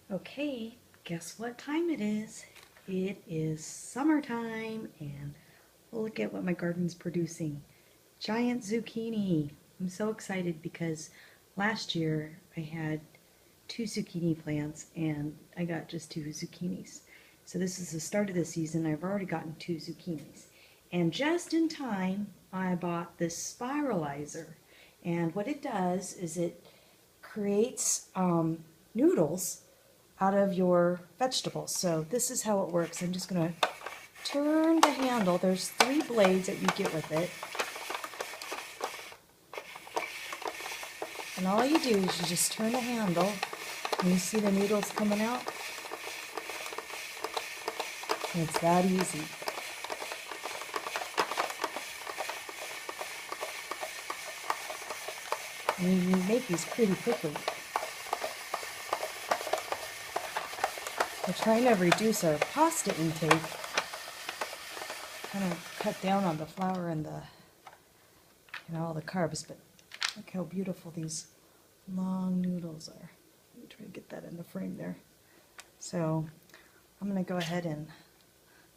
Okay, guess what time it is? It is summertime and look at what my garden's producing. Giant zucchini. I'm so excited because last year I had 2 zucchini plants and I got just 2 zucchinis. So this is the start of the season. I've already gotten 2 zucchinis. And just in time, I bought this spiralizer. And what it does is it creates noodles out of your vegetables. So this is how it works. I'm just going to turn the handle. There's 3 blades that you get with it. And all you do is you just turn the handle and you see the noodles coming out. And it's that easy. And you can make these pretty quickly. We're trying to reduce our pasta intake. Kind of cut down on the flour and the, all the carbs, but look how beautiful these long noodles are. Let me try to get that in the frame there. So I'm going to go ahead and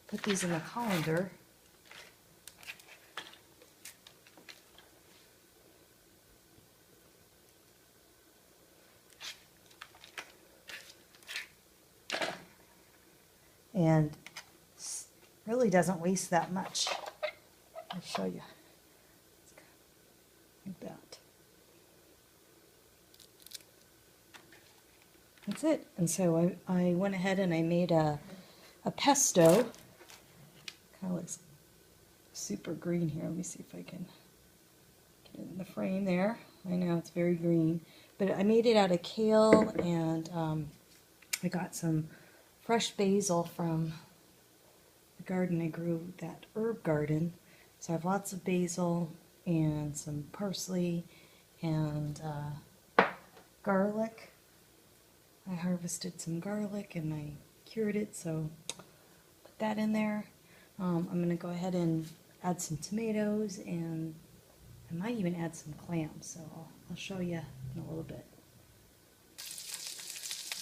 put these in the colander. And really doesn't waste that much. I'll show you. Like that. That's it. And so I went ahead and I made a pesto. Kind of looks super green here. Let me see if I can get it in the frame there. I know it's very green. But I made it out of kale and I got some fresh basil from the garden I grew, that herb garden. So I have lots of basil and some parsley and garlic. I harvested some garlic and I cured it, so put that in there. I'm going to go ahead and add some tomatoes and I might even add some clams, so I'll show you in a little bit.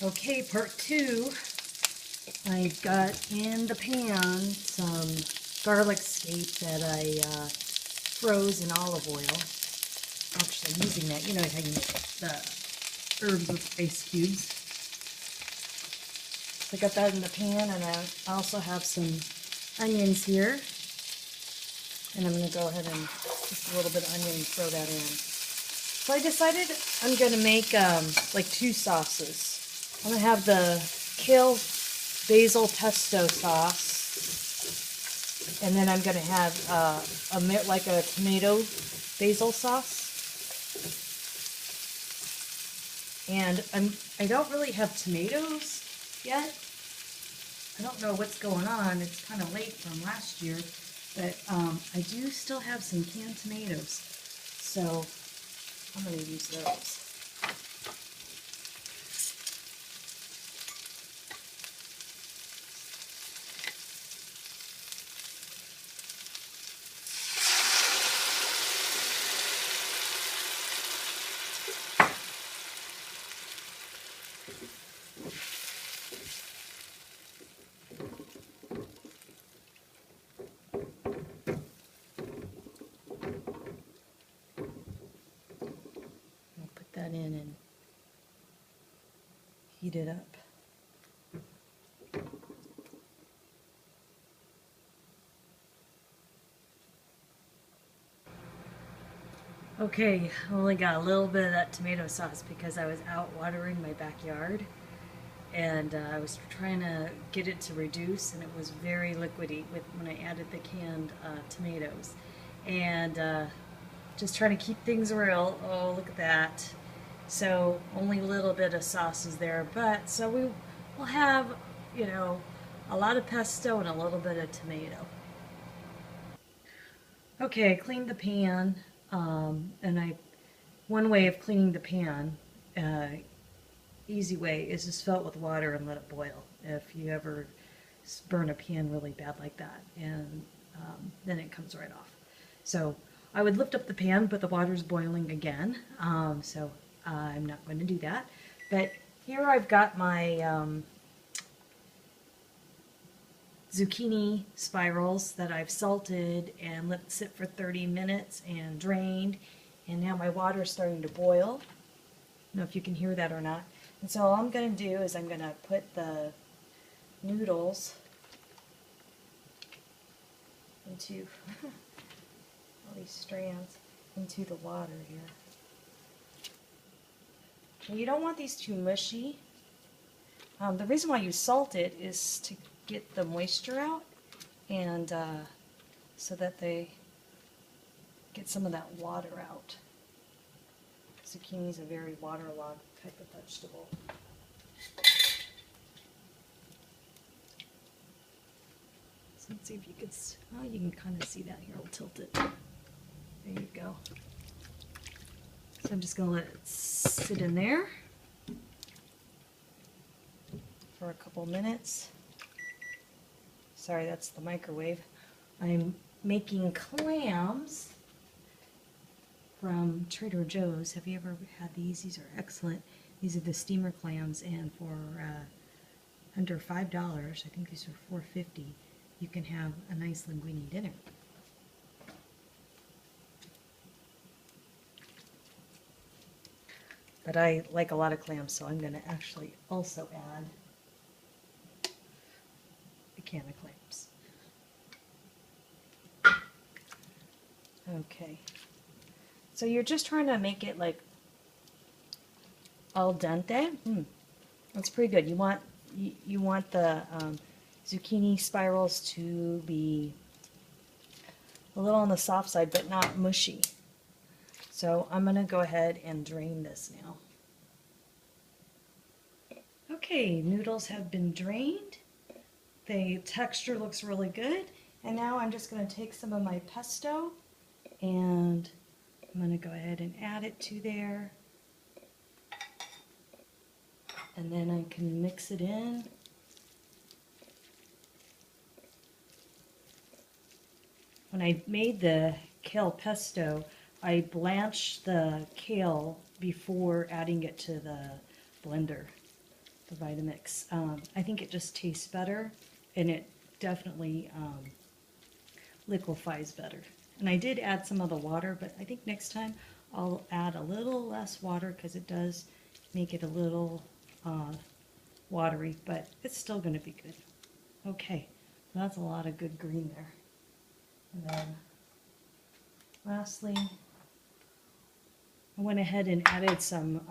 Okay, part 2. I've got in the pan some garlic scape that I froze in olive oil. Actually using that, you know how you make the herbs with ice cubes. So I got that in the pan, and I also have some onions here. And I'm going to go ahead and just a little bit of onion and throw that in. So I decided I'm going to make like 2 sauces. I'm going to have the kale basil pesto sauce, and then I'm going to have like a tomato basil sauce. And I don't really have tomatoes yet. I don't know what's going on. It's kind of late from last year, but I do still have some canned tomatoes, so I'm going to use those. That in and heat it up. Okay, I only got a little bit of that tomato sauce because I was out watering my backyard and I was trying to get it to reduce, and it was very liquidy when I added the canned tomatoes. And just trying to keep things real. Oh, look at that. So only a little bit of sauce is there, but so we'll have, a lot of pesto and a little bit of tomato. Okay, I cleaned the pan, and one way of cleaning the pan, easy way, is just fill it with water and let it boil. If you ever burn a pan really bad like that, and then it comes right off. So I would lift up the pan, but the water's boiling again, so I'm not going to do that. But here I've got my zucchini spirals that I've salted and let sit for 30 minutes and drained, and now my water is starting to boil. I don't know if you can hear that or not. And so all I'm going to do is I'm going to put the noodles into all these strands into the water here. And you don't want these too mushy. The reason why you salt it is to get the moisture out, and so that they get some of that water out. Zucchini is a very waterlogged type of vegetable. So let's see if you could, oh, you can kind of see that here. I'll tilt it. There you go. So I'm just going to let it sit in there for a couple minutes. Sorry, that's the microwave. I'm making clams from Trader Joe's. Have you ever had these? These are excellent. These are the steamer clams, and for under $5, I think these are $4.50, you can have a nice linguine dinner. But I like a lot of clams, so I'm going to actually also add a can of clams. Okay. So you're just trying to make it like al dente. That's pretty good. You want the zucchini spirals to be a little on the soft side, but not mushy. So I'm going to go ahead and drain this now. Okay, noodles have been drained. The texture looks really good. And now I'm just going to take some of my pesto and I'm going to go ahead and add it to there. And then I can mix it in. When I made the kale pesto, I blanched the kale before adding it to the blender, the Vitamix. I think it just tastes better, and it definitely liquefies better. And I did add some of the water, but I think next time I'll add a little less water because it does make it a little watery, but it's still going to be good. Okay, that's a lot of good green there. And then lastly, I went ahead and added some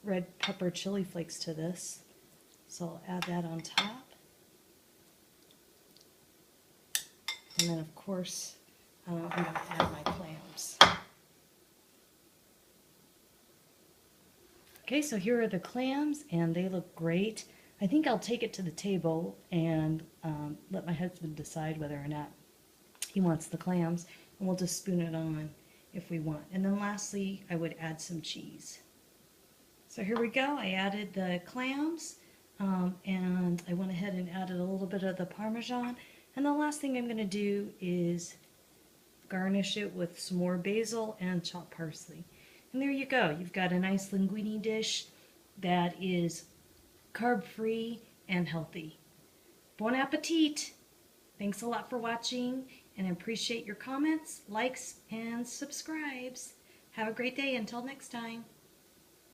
red pepper chili flakes to this. So I'll add that on top. And then of course, I'm going to add my clams. Okay, so here are the clams, and they look great. I think I'll take it to the table and let my husband decide whether or not he wants the clams, and we'll just spoon it on if we want. And then lastly, I would add some cheese. So here we go. I added the clams, and I went ahead and added a little bit of the Parmesan. And the last thing I'm going to do is garnish it with some more basil and chopped parsley. And there you go. You've got a nice linguine dish that is carb-free and healthy. Bon appetit! Thanks a lot for watching, and I appreciate your comments, likes, and subscribes. Have a great day. Until next time.